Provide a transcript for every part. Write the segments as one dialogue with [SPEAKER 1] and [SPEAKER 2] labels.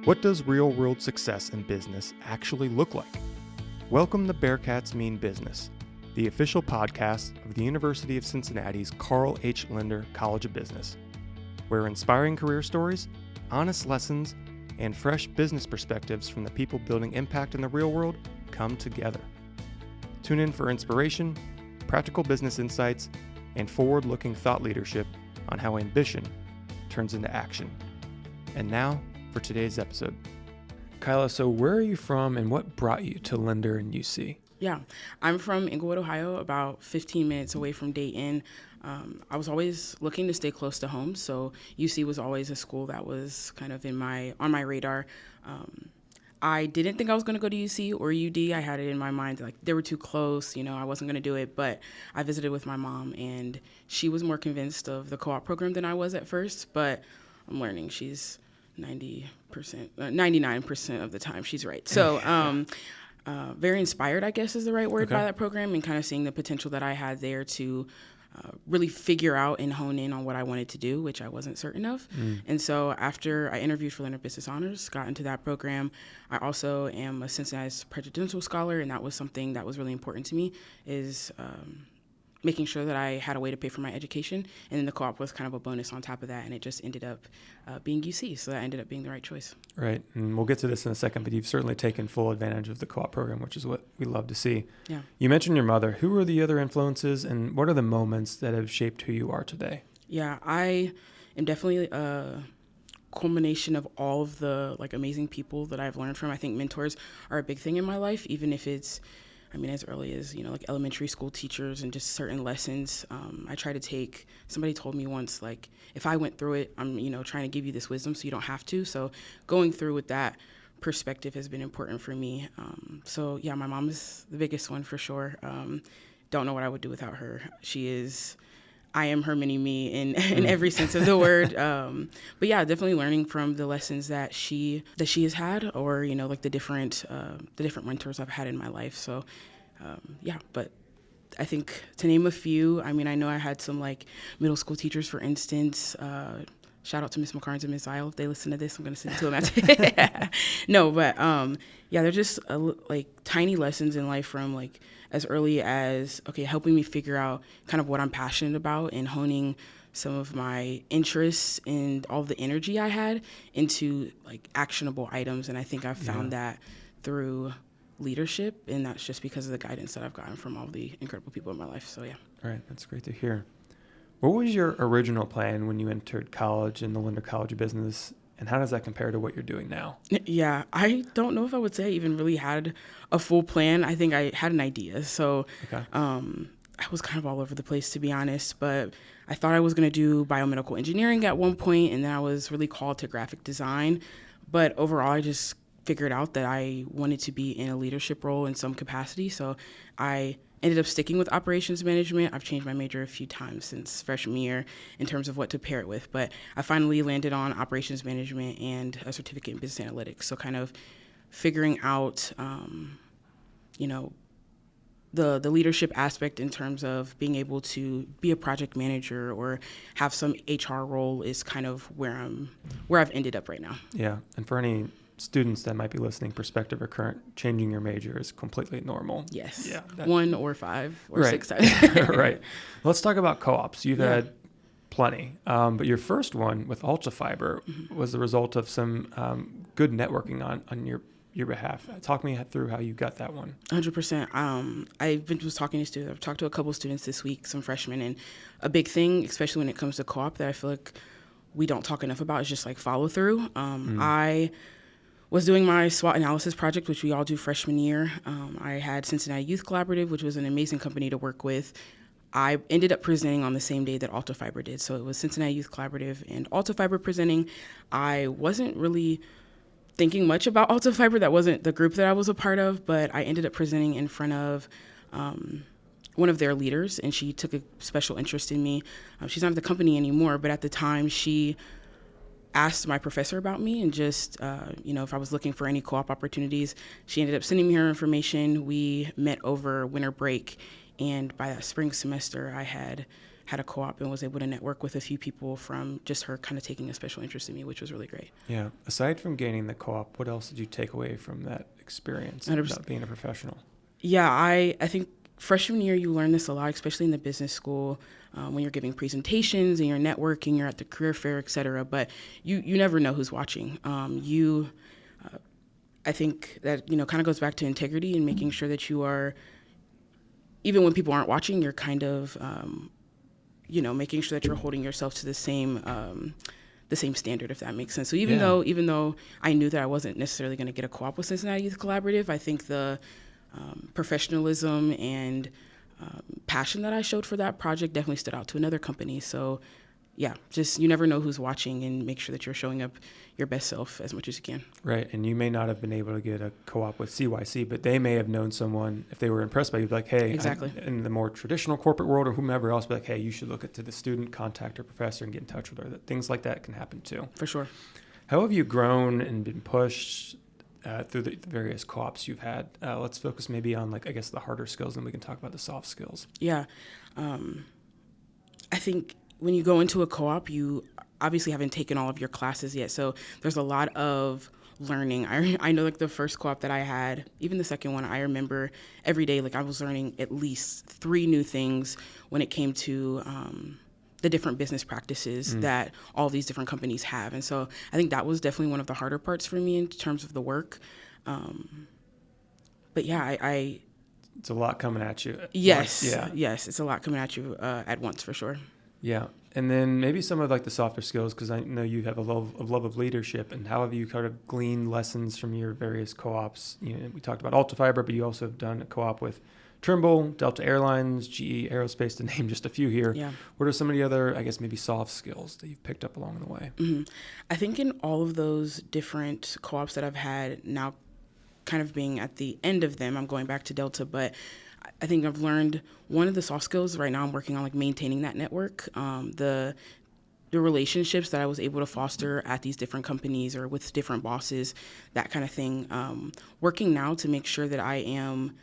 [SPEAKER 1] What does real-world success in business actually look like? Welcome to Bearcats Mean Business, the official podcast of the University of Cincinnati's Carl H. Lindner College of Business, where inspiring career stories, honest lessons, and fresh business perspectives from the people building impact in the real world come together. Tune in for inspiration, practical business insights, and forward-looking thought leadership on how ambition turns into action. And now, for today's episode. Kyla, so where are you from and what brought you to Lindner and UC?
[SPEAKER 2] Yeah, I'm from Inglewood, Ohio, about 15 minutes away from Dayton. I was always looking to stay close to home, so UC was always a school that was kind of on my radar. I didn't think I was going to go to UC or UD. I had it in my mind, like they were too close, I wasn't going to do it, but I visited with my mom and she was more convinced of the co-op program than I was at first, but I'm learning she's 99% of the time she's right. So very inspired, I guess is the right word, by that program, and kind of seeing the potential that I had there to really figure out and hone in on what I wanted to do, which I wasn't certain of. And so after I interviewed for Lindner Business Honors, got into that program, I also am a Cincinnati's Presidential Scholar, and that was something that was really important to me, is making sure that I had a way to pay for my education. And then the co-op was kind of a bonus on top of that, and it just ended up being UC, so that ended up being the right choice.
[SPEAKER 1] Right, and we'll get to this in a second, but you've certainly taken full advantage of the co-op program, which is what we love to see.
[SPEAKER 2] Yeah.
[SPEAKER 1] You mentioned your mother. Who are the other influences, and what are the moments that have shaped who you are today?
[SPEAKER 2] Yeah, I am definitely a culmination of all of the amazing people that I've learned from. I think mentors are a big thing in my life, even if it's as early as, elementary school teachers and just certain lessons. I try to take, somebody told me once, if I went through it, I'm, trying to give you this wisdom so you don't have to. So going through with that perspective has been important for me. So yeah, my mom is the biggest one for sure. Don't know what I would do without her. I am her mini-me in every sense of the word. But yeah, definitely learning from the lessons that she has had, or, the different mentors I've had in my life. So yeah, but I think to name a few, I know I had some middle school teachers, for instance. Shout out to Miss McCarnes and Miss Isle. If they listen to this, I'm going to send it to them after. No, but yeah, they're just tiny lessons in life from as early as, helping me figure out kind of what I'm passionate about and honing some of my interests and all the energy I had into actionable items. And I think I've found that through leadership, and that's just because of the guidance that I've gotten from all the incredible people in my life. So yeah.
[SPEAKER 1] All right, that's great to hear. What was your original plan when you entered college in the Lindner College of Business, and how does that compare to what you're doing now?
[SPEAKER 2] Yeah, I don't know if I would say I even really had a full plan. I think I had an idea. So I was kind of all over the place, to be honest, but I thought I was going to do biomedical engineering at one point, and then I was really called to graphic design. But overall, I just figured out that I wanted to be in a leadership role in some capacity. So I ended up sticking with operations management. I've changed my major a few times since freshman year in terms of what to pair it with, but I finally landed on operations management and a certificate in business analytics. So kind of figuring out, the leadership aspect in terms of being able to be a project manager or have some HR role is kind of where I've ended up right now.
[SPEAKER 1] Yeah, and for any students that might be listening, prospective or current, changing your major is completely normal.
[SPEAKER 2] Yes.
[SPEAKER 1] Yeah.
[SPEAKER 2] 1 or 5 or 6 times.
[SPEAKER 1] Right. Let's talk about co-ops. You've had plenty, but your first one with altafiber was the result of some good networking on your behalf. Talk me through how you got that one.
[SPEAKER 2] 100%. Was talking to students. I've talked to a couple of students this week, some freshmen, and a big thing, especially when it comes to co-op, that I feel like we don't talk enough about is just follow through. I was doing my SWOT analysis project, which we all do freshman year. I had Cincinnati Youth Collaborative, which was an amazing company to work with. I ended up presenting on the same day that altafiber did. So it was Cincinnati Youth Collaborative and altafiber presenting. I wasn't really thinking much about altafiber. That wasn't the group that I was a part of, but I ended up presenting in front of one of their leaders, and she took a special interest in me. She's not at the company anymore, but at the time she asked my professor about me and just, if I was looking for any co-op opportunities. She ended up sending me her information. We met over winter break, and by that spring semester, I had had a co-op and was able to network with a few people from just her kind of taking a special interest in me, which was really great.
[SPEAKER 1] Yeah. Aside from gaining the co-op, what else did you take away from that experience
[SPEAKER 2] 100%.
[SPEAKER 1] about being a professional?
[SPEAKER 2] Yeah, I think freshman year you learn this a lot, especially in the business school, when you're giving presentations and you're networking, you're at the career fair, et cetera. But you never know who's watching. I think that, kind of goes back to integrity and making sure that you are, even when people aren't watching, you're kind of, making sure that you're holding yourself to the same standard, if that makes sense. So even though I knew that I wasn't necessarily going to get a co-op with Cincinnati Youth Collaborative, I think the professionalism and passion that I showed for that project definitely stood out to another company. So yeah, just you never know who's watching, and make sure that you're showing up your best self as much as you can.
[SPEAKER 1] Right. And you may not have been able to get a co-op with CYC, but they may have known someone, if they were impressed by you, like, hey,
[SPEAKER 2] exactly.
[SPEAKER 1] In the more traditional corporate world or whomever else, be like, hey, you should look to the student, contact your professor and get in touch with her. Things like that can happen too.
[SPEAKER 2] For sure.
[SPEAKER 1] How have you grown and been pushed through the various co-ops you've had? Let's focus maybe on, the harder skills, and we can talk about the soft skills.
[SPEAKER 2] Yeah. I think when you go into a co-op, you obviously haven't taken all of your classes yet. So there's a lot of learning. I know the first co-op that I had, even the second one, I remember every day, I was learning at least 3 new things when it came to the different business practices that all these different companies have. And so I think that was definitely one of the harder parts for me in terms of the work. But yeah,
[SPEAKER 1] it's a lot coming at you.
[SPEAKER 2] Yes.
[SPEAKER 1] Yeah.
[SPEAKER 2] Yes. It's a lot coming at you at once, for sure.
[SPEAKER 1] Yeah. And then maybe some of the softer skills, because I know you have a love of leadership, and how have you kind of gleaned lessons from your various co-ops? We talked about altafiber, but you also have done a co-op with Trimble, Delta Airlines, GE Aerospace, to name just a few here.
[SPEAKER 2] Yeah.
[SPEAKER 1] What are some of the other, maybe soft skills that you've picked up along the way?
[SPEAKER 2] Mm-hmm. I think in all of those different co-ops that I've had, now kind of being at the end of them, I'm going back to Delta, but I think I've learned one of the soft skills right now. I'm working on maintaining that network, the relationships that I was able to foster at these different companies or with different bosses, that kind of thing. Working now to make sure that I am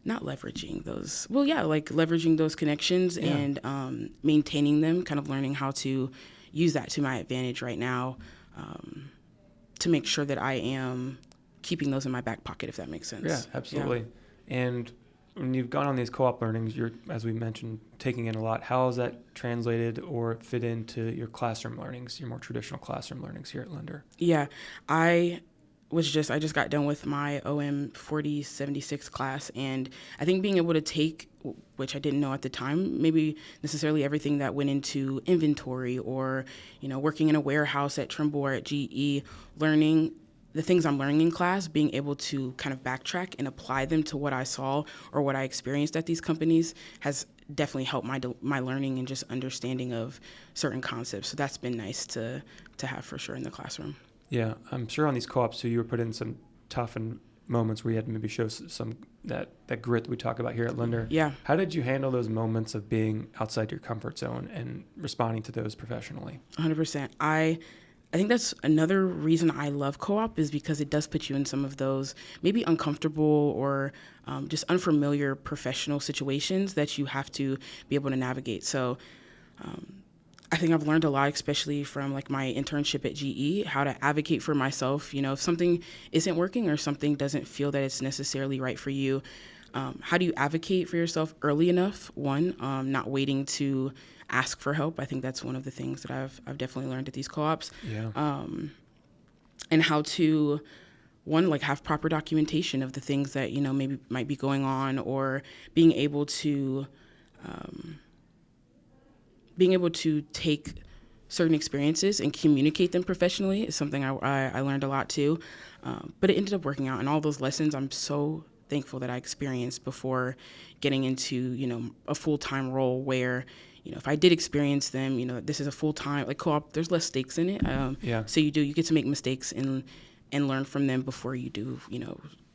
[SPEAKER 2] not leveraging those. Well, yeah, leveraging those connections and maintaining them, kind of learning how to use that to my advantage right now, to make sure that I am keeping those in my back pocket, if that makes sense.
[SPEAKER 1] Yeah, absolutely. Yeah. And when you've gone on these co-op learnings, you're, as we mentioned, taking in a lot. How has that translated or fit into your classroom learnings, your more traditional classroom learnings here at Lindner?
[SPEAKER 2] Yeah, I just got done with my OM 4076 class, and I think being able to take, which I didn't know at the time, maybe necessarily everything that went into inventory or, working in a warehouse at Trimble or at GE, learning the things I'm learning in class, being able to kind of backtrack and apply them to what I saw or what I experienced at these companies has definitely helped my learning and just understanding of certain concepts. So that's been nice to have for sure in the classroom.
[SPEAKER 1] Yeah, I'm sure on these co-ops too, you were put in some tough moments where you had to maybe show some that grit that we talk about here at Lindner.
[SPEAKER 2] Yeah.
[SPEAKER 1] How did you handle those moments of being outside your comfort zone and responding to those professionally?
[SPEAKER 2] 100%. I think that's another reason I love co-op, is because it does put you in some of those maybe uncomfortable or just unfamiliar professional situations that you have to be able to navigate. So I think I've learned a lot, especially from my internship at GE, how to advocate for myself. If something isn't working or something doesn't feel that it's necessarily right for you, how do you advocate for yourself early enough? One, not waiting to ask for help. I think that's one of the things that I've definitely learned at these co-ops.
[SPEAKER 1] Yeah.
[SPEAKER 2] And how to, one, have proper documentation of the things that, maybe might be going on, or being able to take certain experiences and communicate them professionally is something I learned a lot too. But it ended up working out, and all those lessons I'm so thankful that I experienced before getting into, a full-time role where, if I did experience them, this is a full-time, co-op, there's less stakes in it. So you get to make mistakes and learn from them before you do,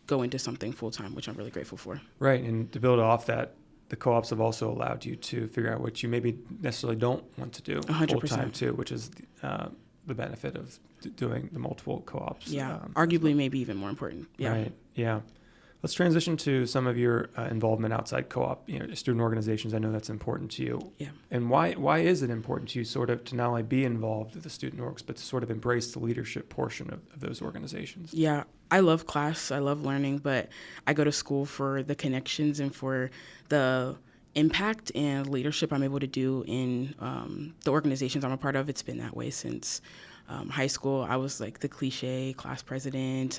[SPEAKER 2] go into something full-time, which I'm really grateful for.
[SPEAKER 1] Right. And to build off that, the co-ops have also allowed you to figure out what you maybe necessarily don't want to do
[SPEAKER 2] 100%.
[SPEAKER 1] full-time too, which is the benefit of doing the multiple co-ops.
[SPEAKER 2] Yeah. Arguably maybe even more important. Yeah.
[SPEAKER 1] Right. Yeah. Let's transition to some of your involvement outside co-op, student organizations. I know that's important to you.
[SPEAKER 2] Yeah.
[SPEAKER 1] And why is it important to you sort of to not only be involved with the student orgs, but to sort of embrace the leadership portion of those organizations?
[SPEAKER 2] Yeah, I love class. I love learning, but I go to school for the connections and for the impact and leadership I'm able to do in the organizations I'm a part of. It's been that way since high school. I was like the cliche class president,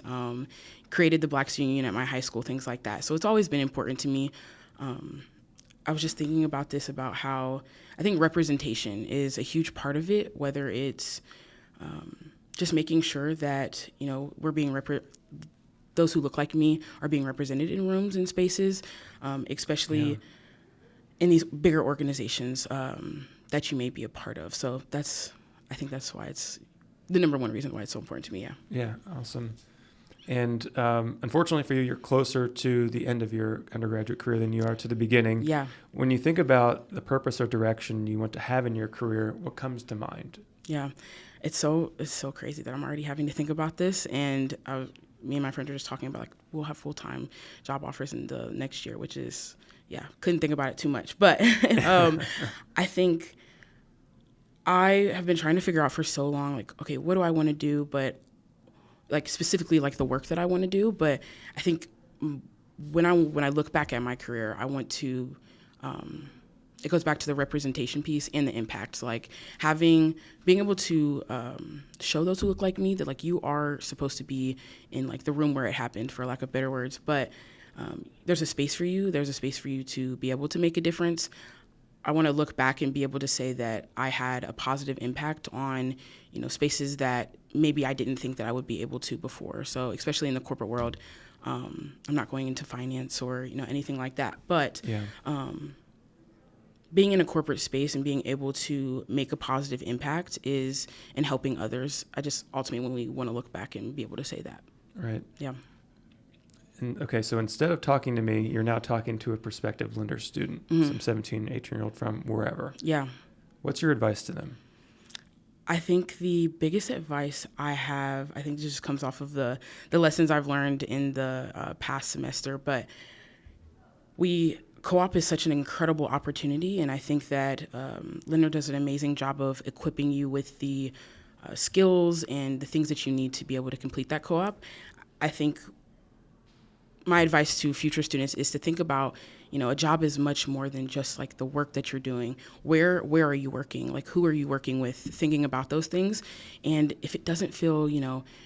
[SPEAKER 2] created the Black Student Union at my high school, things like that. So it's always been important to me. I was just thinking about this, about how I think representation is a huge part of it, whether it's just making sure that, we're being those who look like me are being represented in rooms and spaces, especially in these bigger organizations that you may be a part of. So I think that's why it's the number one reason why it's so important to me.
[SPEAKER 1] Yeah, awesome. And unfortunately for you, you're closer to the end of your undergraduate career than you are to the beginning.
[SPEAKER 2] Yeah.
[SPEAKER 1] When you think about the purpose or direction you want to have in your career, what comes to mind?
[SPEAKER 2] Yeah, it's so crazy that I'm already having to think about this. And me and my friends are just talking about, like, we'll have full-time job offers in the next year, which is, couldn't think about it too much. But I think I have been trying to figure out for so long, like, okay, what do I want to do? But like specifically like the work that I want to do. But I think when I look back at my career, I want to, it goes back to the representation piece and the impact, like being able to show those who look like me that, like, you are supposed to be in, like, the room where it happened, for lack of better words. But there's a space for you. There's a space for you to be able to make a difference. I want to look back and be able to say that I had a positive impact on, spaces that maybe I didn't think that I would be able to before. So especially in the corporate world, I'm not going into finance or, anything like that. But being in a corporate space and being able to make a positive impact and helping others, I just ultimately want to look back and be able to say that.
[SPEAKER 1] Right.
[SPEAKER 2] Yeah.
[SPEAKER 1] And okay, so instead of talking to me, you're now talking to a prospective Lindner student, some 17, 18-year-old from wherever.
[SPEAKER 2] Yeah.
[SPEAKER 1] What's your advice to them?
[SPEAKER 2] I think the biggest advice I have, I think just comes off of the lessons I've learned in the past semester, but co-op is such an incredible opportunity, and I think that Lindner does an amazing job of equipping you with the skills and the things that you need to be able to complete that co-op. I think my advice to future students is to think about, a job is much more than just like the work that you're doing. Where are you working? Like, who are you working with? Thinking about those things. And if it doesn't feel,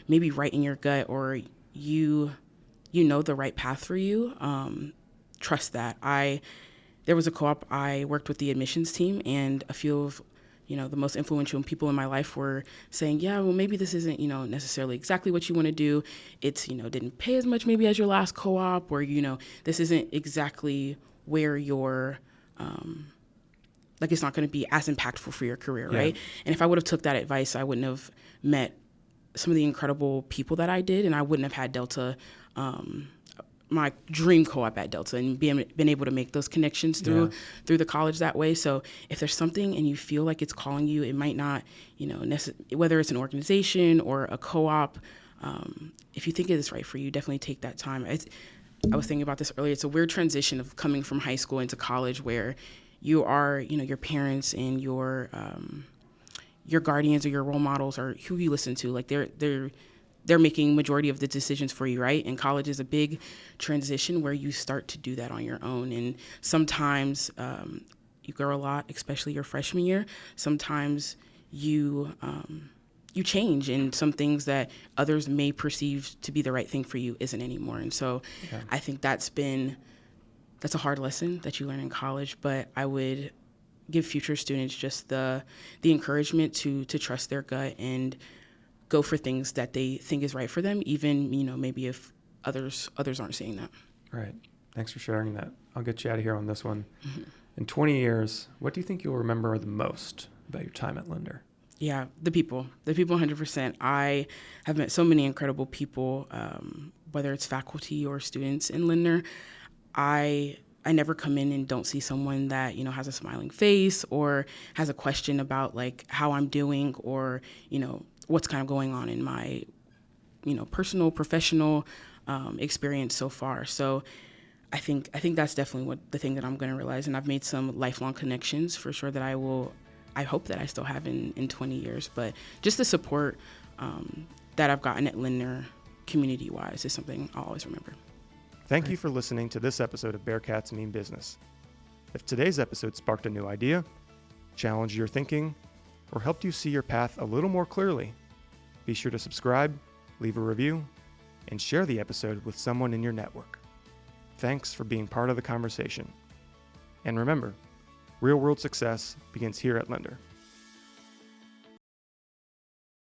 [SPEAKER 2] maybe right in your gut, or you know the right path for you, trust that. There was a co-op, I worked with the admissions team, and a few of the most influential people in my life were saying, yeah, well, maybe this isn't, necessarily exactly what you want to do. It's, didn't pay as much maybe as your last co-op, or, this isn't exactly where you're, like, it's not going to be as impactful for your career, right? And if I would have took that advice, I wouldn't have met some of the incredible people that I did, and I wouldn't have had Delta, my dream co-op at Delta, and been able to make those connections through the college that way. So if there's something and you feel like it's calling you, it might not, whether it's an organization or a co-op, if you think it is right for you, definitely take that time. I was thinking about this earlier. It's a weird transition of coming from high school into college, where you are, your parents and your guardians or your role models are who you listen to. Like, they're making majority of the decisions for you, right? And college is a big transition where you start to do that on your own. And sometimes you grow a lot, especially your freshman year. Sometimes you change, and some things that others may perceive to be the right thing for you isn't anymore. And so I think that's a hard lesson that you learn in college, but I would give future students just the encouragement to trust their gut and go for things that they think is right for them, even, maybe if others aren't saying that.
[SPEAKER 1] Right. Thanks for sharing that. I'll get you out of here on this one. Mm-hmm. In 20 years, what do you think you'll remember the most about your time at Lindner?
[SPEAKER 2] Yeah, the people 100%. I have met so many incredible people, whether it's faculty or students in Lindner. I never come in and don't see someone that, has a smiling face or has a question about, like, how I'm doing, or, what's kind of going on in my, personal, professional experience so far. So I think that's definitely the thing that I'm going to realize. And I've made some lifelong connections for sure that I hope that I still have in 20 years. But just the support that I've gotten at Lindner community-wise is something I'll always remember.
[SPEAKER 1] Thank you for listening to this episode of Bearcats Mean Business. If today's episode sparked a new idea, challenged your thinking, or helped you see your path a little more clearly, be sure to subscribe, leave a review, and share the episode with someone in your network. Thanks for being part of the conversation. And remember, real-world success begins here at Lindner.